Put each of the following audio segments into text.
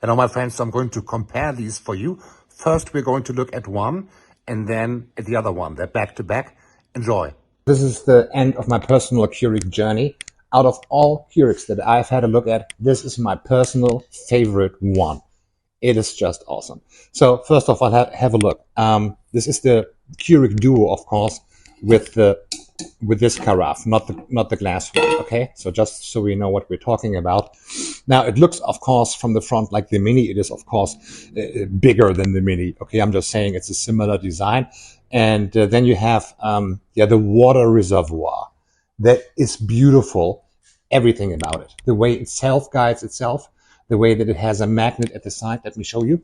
And all my friends, so I'm going to compare these for you. First, we're going to look at one and then at the other one. They're back to back. Enjoy. This is the end of my personal Keurig journey. Out of all Keurigs that I've had a look at, this is my personal favorite one. It is just awesome. So first of all, have a look. This is the Keurig Duo, of course, with this carafe, not the glass one. Okay, so just so we know what we're talking about. Now it looks, of course, from the front like the Mini. It is, of course, bigger than the Mini. Okay, I'm just saying it's a similar design. And then you have the water reservoir. That is beautiful. Everything about it, the way it self-guides itself, the way that it has a magnet at the side. Let me show you.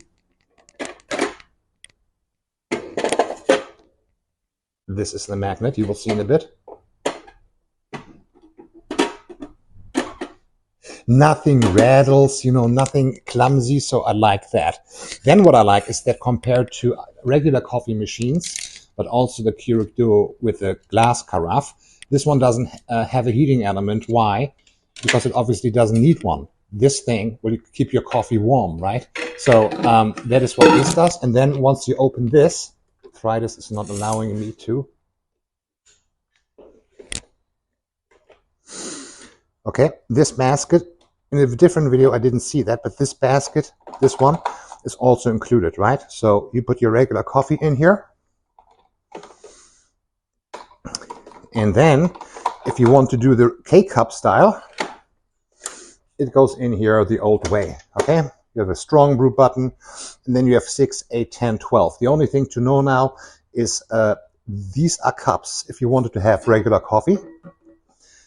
This is the magnet, you will see in a bit. Nothing rattles, nothing clumsy, so I like that. Then what I like is that compared to regular coffee machines, but also the Keurig Duo with the glass carafe, this one doesn't have a heating element. Why? Because it obviously doesn't need one. This thing will keep your coffee warm, right? So that is what this does. And then once you open this, arthritis is not allowing me to. Okay, this basket, in a different video I didn't see that, but this basket, this one, is also included, right? So you put your regular coffee in here. And then, if you want to do the K-cup style, it goes in here the old way, okay? You have a strong brew button, and then you have 6, 8, 10, 12. The only thing to know now is these are cups if you wanted to have regular coffee.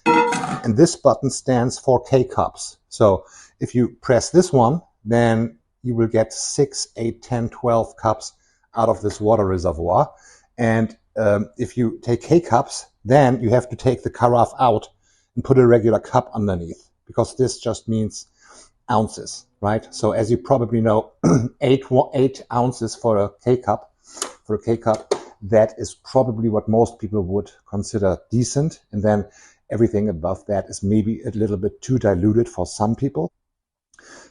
And this button stands for K-cups. So if you press this one, then you will get 6, 8, 10, 12 cups out of this water reservoir. And if you take K-cups, then you have to take the carafe out and put a regular cup underneath, because this just means ounces, right? So as you probably know, 8 ounces for a K-cup. For a K-cup, that is probably what most people would consider decent. And then everything above that is maybe a little bit too diluted for some people.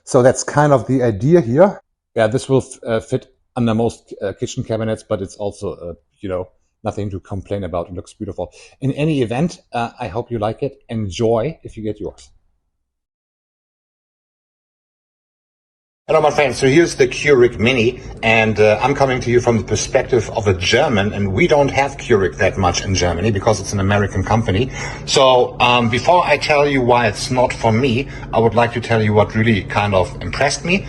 So that's kind of the idea here. Yeah, this will fit under most kitchen cabinets, but it's also, nothing to complain about. It looks beautiful. In any event, I hope you like it. Enjoy if you get yours. Hello, my friends. So here's the Keurig Mini, and I'm coming to you from the perspective of a German, and we don't have Keurig that much in Germany because it's an American company. So before I tell you why it's not for me, I would like to tell you what really kind of impressed me.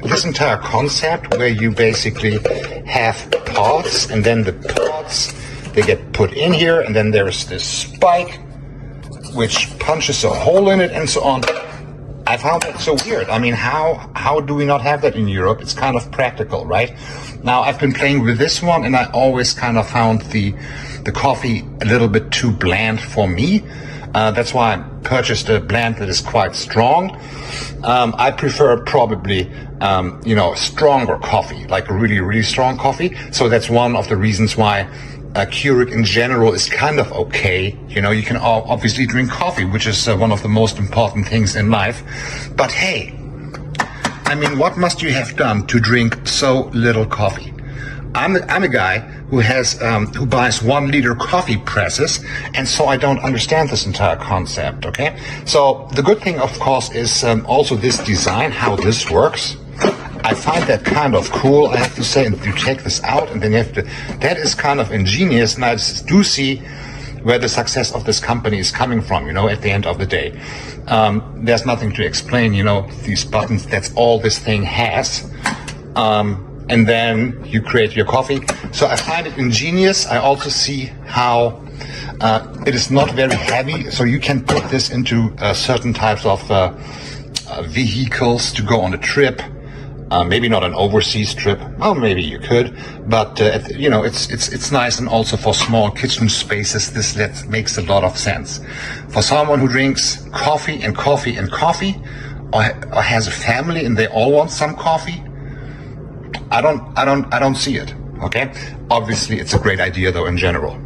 This entire concept where you basically have pods, and then the pods, they get put in here, and then there's this spike which punches a hole in it and so on. I found that so weird. I mean, how do we not have that in Europe? It's kind of practical, right? Now, I've been playing with this one, and I always kind of found the coffee a little bit too bland for me. That's why I purchased a blend that is quite strong. I prefer probably, stronger coffee, like really, really strong coffee. So that's one of the reasons why Keurig in general is kind of okay. You can obviously drink coffee, which is one of the most important things in life. But hey, I mean, what must you have done to drink so little coffee? I'm a guy who buys 1 liter coffee presses, and so I don't understand this entire concept. Okay, so the good thing, of course, is also this design, how this works. I find that kind of cool, I have to say. And you take this out, and then you have to. That is kind of ingenious, and I do see where the success of this company is coming from. At the end of the day, there's nothing to explain. These buttons. That's all this thing has. And then you create your coffee. So I find it ingenious. I also see how it is not very heavy, so you can put this into certain types of vehicles to go on a trip. Maybe not an overseas trip. Well, maybe you could, but it's nice, and also for small kitchen spaces, this makes a lot of sense. For someone who drinks coffee and coffee and coffee, or has a family and they all want some coffee, I don't see it. Okay, obviously it's a great idea though in general.